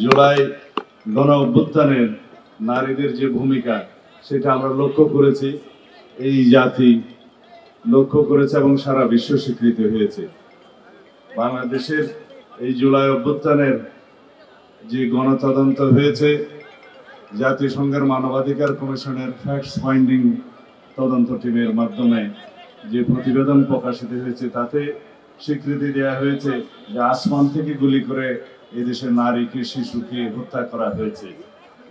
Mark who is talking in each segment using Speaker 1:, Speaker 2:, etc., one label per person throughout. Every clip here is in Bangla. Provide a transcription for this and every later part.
Speaker 1: জুলাই গণ অভ্যুত্থানের নারীদের যে ভূমিকা সেটা আমরা লক্ষ্য করেছি, এই জাতি লক্ষ্য করেছে এবং সারা বিশ্ব স্বীকৃতি হয়েছে। বাংলাদেশের এই জুলাই অভ্যুত্থানের যে গণতদন্ত হয়েছে, জাতিসংঘের মানবাধিকার কমিশনের ফ্যাক্টস ফাইন্ডিং তদন্ত টিমের মাধ্যমে যে প্রতিবেদন প্রকাশিত হয়েছে, তাতে স্বীকৃতি দেওয়া হয়েছে যে আসমান থেকে গুলি করে এদেশের নারীকে শিশুকে হত্যা করা হয়েছে।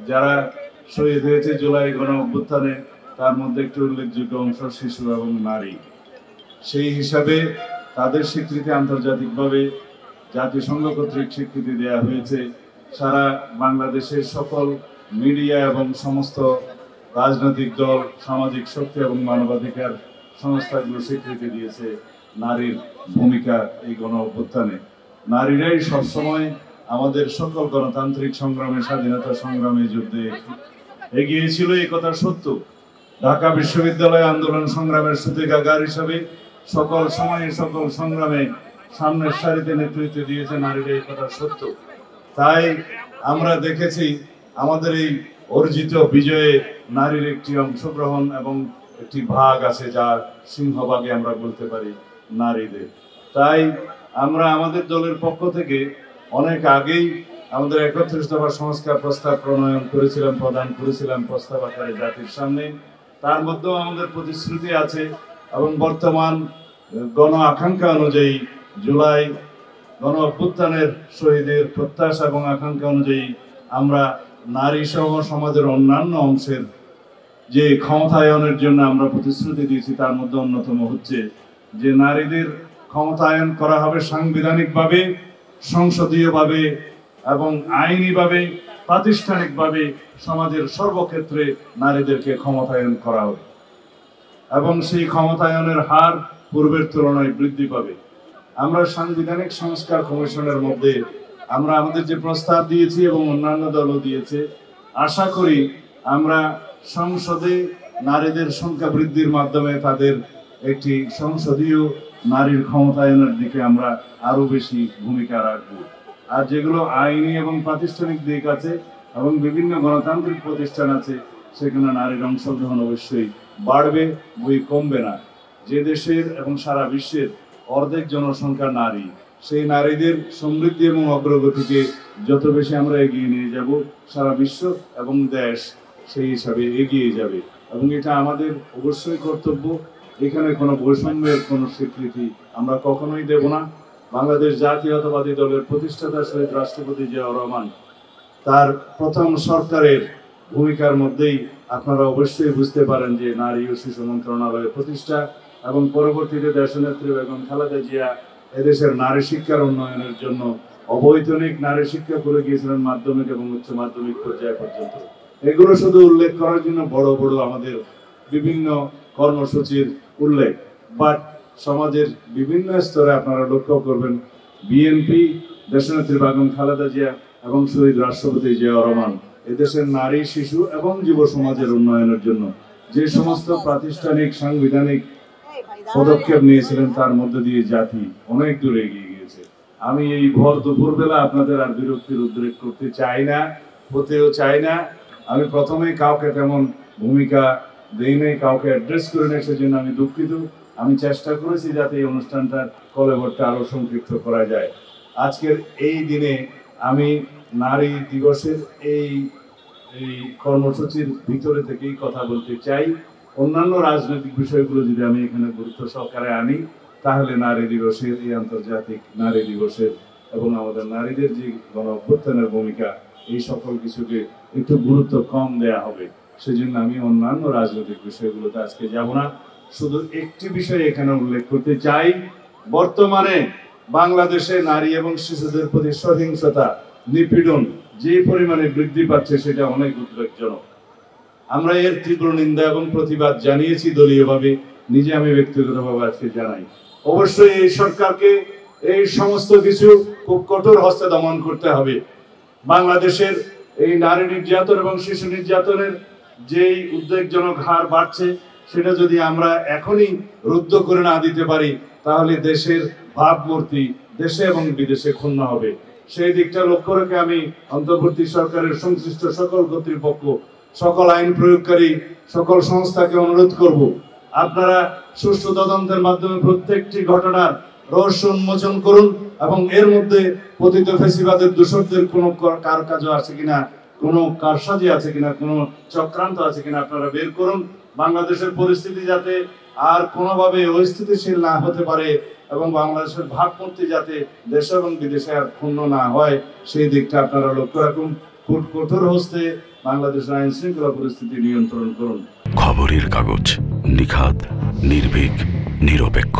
Speaker 1: যারা শহীদ হয়েছে জুলাই গণ অভ্যুত্থানে, তার মধ্যে একটি উল্লেখযোগ্য অংশ শিশু এবং নারী। সেই হিসাবে তাদের স্বীকৃতি আন্তর্জাতিকভাবে জাতিসংঘ কর্তৃক স্বীকৃতি দেওয়া হয়েছে। সারা বাংলাদেশের সকল মিডিয়া এবং সমস্ত রাজনৈতিক দল, সামাজিক শক্তি এবং মানবাধিকার সংস্থাগুলো স্বীকৃতি দিয়েছে নারীর ভূমিকা এই গণ অভ্যুত্থানে। নারীরাই সবসময় আমাদের সকল গণতান্ত্রিক সংগ্রামে, স্বাধীনতা সংগ্রামে যুদ্ধে এগিয়ে ছিল, এই কথা সত্য। ঢাকা বিশ্ববিদ্যালয় আন্দোলন সংগ্রামের সূতিকাগার হিসাবে সকল সময়ে সকল সংগ্রামে সামনের সারিতে নেতৃত্ব দিয়েছে নারীরা, এই কথা সত্য। তাই আমরা দেখেছি আমাদের এই অর্জিত বিজয়ে নারীর একটি অংশগ্রহণ এবং একটি ভাগ আছে, যা সিংহভাগে আমরা বলতে পারি নারীদের। তাই আমরা আমাদের দলের পক্ষ থেকে অনেক আগেই আমাদের 31 দফা সংস্কার প্রস্তাব প্রণয়ন করেছিলাম, প্রদান করেছিলাম প্রস্তাব আকারে জাতির সামনে। তার মধ্যেও আমাদের প্রতিশ্রুতি আছে এবং বর্তমান গণ আকাঙ্ক্ষা অনুযায়ী জুলাই গণ অভ্যুত্থানের শহীদের প্রত্যাশা এবং আকাঙ্ক্ষা অনুযায়ী আমরা নারী সহ সমাজের অন্যান্য অংশের যে ক্ষমতায়নের জন্য আমরা প্রতিশ্রুতি দিয়েছি, তার মধ্যে অন্যতম হচ্ছে যে নারীদের ক্ষমতায়ন করা হবে সাংবিধানিকভাবে, সংসদীয়ভাবে এবং আইনিভাবে, প্রাতিষ্ঠানিকভাবে সমাজের সর্বক্ষেত্রে নারীদেরকে ক্ষমতায়ন করা হবে এবং সেই ক্ষমতায়নের হার পূর্বের তুলনায় বৃদ্ধি পাবে। আমরা সাংবিধানিক সংস্কার কমিশনের মধ্যে আমরা আমাদের যে প্রস্তাব দিয়েছি এবং অন্যান্য দলও দিয়েছে, আশা করি আমরা সংসদে নারীদের সংখ্যা বৃদ্ধির মাধ্যমে তাদের একটি সংসদীয় নারীর ক্ষমতায়নের দিকে আমরা আরো বেশি ভূমিকা রাখব। আর যেগুলো আইনি এবং প্রাতিষ্ঠানিক দিক আছে এবং বিভিন্ন গণতান্ত্রিক প্রতিষ্ঠান আছে, সেখানে নারীর অংশগ্রহণ অবশ্যই বাড়বে, বই কমবে না। যে দেশের এবং সারা বিশ্বের অর্ধেক জনসংখ্যা নারী, সেই নারীদের সমৃদ্ধি এবং অগ্রগতিকে যত বেশি আমরা এগিয়ে নিয়ে যাব, সারা বিশ্ব এবং দেশ সেই হিসাবে এগিয়ে যাবে এবং এটা আমাদের অবশ্যই কর্তব্য। এখানে কোনো বৈষম্যের কোনো স্বীকৃতি আমরা কখনোই দেব না। বাংলাদেশ জাতীয়তাবাদী দলের প্রতিষ্ঠাতা শহীদ রাষ্ট্রপতি জিয়াউর রহমান, তার প্রথম সরকারের ভূমিকার মধ্যেই আপনারা অবশ্যই বুঝতে পারেন যে নারী ও শিশু মন্ত্রণালয়ের প্রতিষ্ঠা এবং পরবর্তীতে দেশনেত্রী বেগম খালেদা জিয়া এদেশের নারী শিক্ষার উন্নয়নের জন্য অবৈতনিক নারী শিক্ষা করে গিয়েছিলেন মাধ্যমিক এবং উচ্চ মাধ্যমিক পর্যায় পর্যন্ত। এগুলো শুধু উল্লেখ করার জন্য বড় বড় আমাদের বিভিন্ন কর্মসূচির উল্লেখ, বাট সমাজের বিভিন্ন স্তরে আপনারা লক্ষ্য করবেন বিএনপি, দেশনেত্রী বেগম খালেদা জিয়া এবং শহীদ রাষ্ট্রপতি জিয়াউর রহমান এদেশের নারী, শিশু এবং যুব সমাজের উন্নয়নের জন্য যে সমস্ত প্রাতিষ্ঠানিক সাংবিধানিক পদক্ষেপ নিয়েছিলেন, তার মধ্যে দিয়ে জাতি অনেক দূরে এগিয়ে গিয়েছে। আমি এই ভর দুপুর বেলা আপনাদের আর বিরক্তির উদ্রেক করতে চাই না, হতেও চাই না। আমি প্রথমেই কাউকে তেমন ভূমিকা দেই নাই, কাউকে অ্যাড্রেস করে নেই, সেজন্য আমি দুঃখিত। আমি চেষ্টা করেছি যাতে এই অনুষ্ঠানটার কলেবরটা আরো সংক্ষিপ্ত করা যায়। আজকের এই দিনে আমি নারী দিবসের এই কর্মসূচির ভিতরে থেকেই কথা বলতে চাই। অন্যান্য রাজনৈতিক বিষয়গুলো যদি আমি এখানে গুরুত্ব সহকারে আনি, তাহলে নারী দিবসের, এই আন্তর্জাতিক নারী দিবসের এবং আমাদের নারীদের যে গণ অভ্যুত্থানের ভূমিকা, এই সকল কিছুকে একটু গুরুত্ব কম দেয়া হবে। সেজন্য আমি অন্যান্য রাজনৈতিক বিষয়গুলোতে আজকে যাব না। শুধু একটি বিষয় এখানে উল্লেখ করতে চাই, বর্তমানে বাংলাদেশে নারী এবং শিশুদের প্রতি সহিংসতা, নিপীড়ন যে পরিমাণে বৃদ্ধি পাচ্ছে, সেটা অনেক উদ্বেগজনক। আমরা এর তীব্র নিন্দা এবং প্রতিবাদ জানিয়েছি দলীয়ভাবে, নিজে আমি ব্যক্তিগতভাবে আজকে জানাই। অবশ্যই এই সরকারকে এই সমস্ত কিছু খুব কঠোর হস্তে দমন করতে হবে। বাংলাদেশের এই নারী নির্যাতন এবং শিশু নির্যাতনের যেই উদ্বেগজনক হার বাড়ছে, সেটা যদি আমরা এখনই রুদ্ধ করে না দিতে পারি, তাহলে দেশের ভাবমূর্তি দেশে এবং বিদেশে ক্ষুণ্ণ হবে। সেই দিকটা লক্ষ্য রেখে আমি অন্তর্বর্তী সরকারের সংশ্লিষ্ট সকল কর্তৃপক্ষ, সকল আইন প্রয়োগকারী, সকল সংস্থাকে অনুরোধ করব, আপনারা সুষ্ঠু তদন্তের মাধ্যমে প্রত্যেকটি ঘটনার রহস্য উন্মোচন করুন এবং এর মধ্যে পতিত ফ্যাসিবাদের দূষকদের কোনো কারকাজ আছে কিনা, কোনো কারসাজি আছে কিনা, কোনো চক্রান্ত আছে কিনা আপনারা বের করুন। বাংলাদেশের পরিস্থিতি যাতে আর কোনোভাবে অস্থিতিশীল না হতে পারে এবং বাংলাদেশের ভাবমূর্তি যাতে দেশে এবং বিদেশে আর ক্ষুণ্ণ না হয়, সেই দিকটা আপনারা লক্ষ্য রাখুন। কঠোর হস্তে বাংলাদেশের আইন শৃঙ্খলা পরিস্থিতি নিয়ন্ত্রণ করুন।
Speaker 2: খবরের কাগজ, নিখাদ, নির্ভীক, নিরপেক্ষ।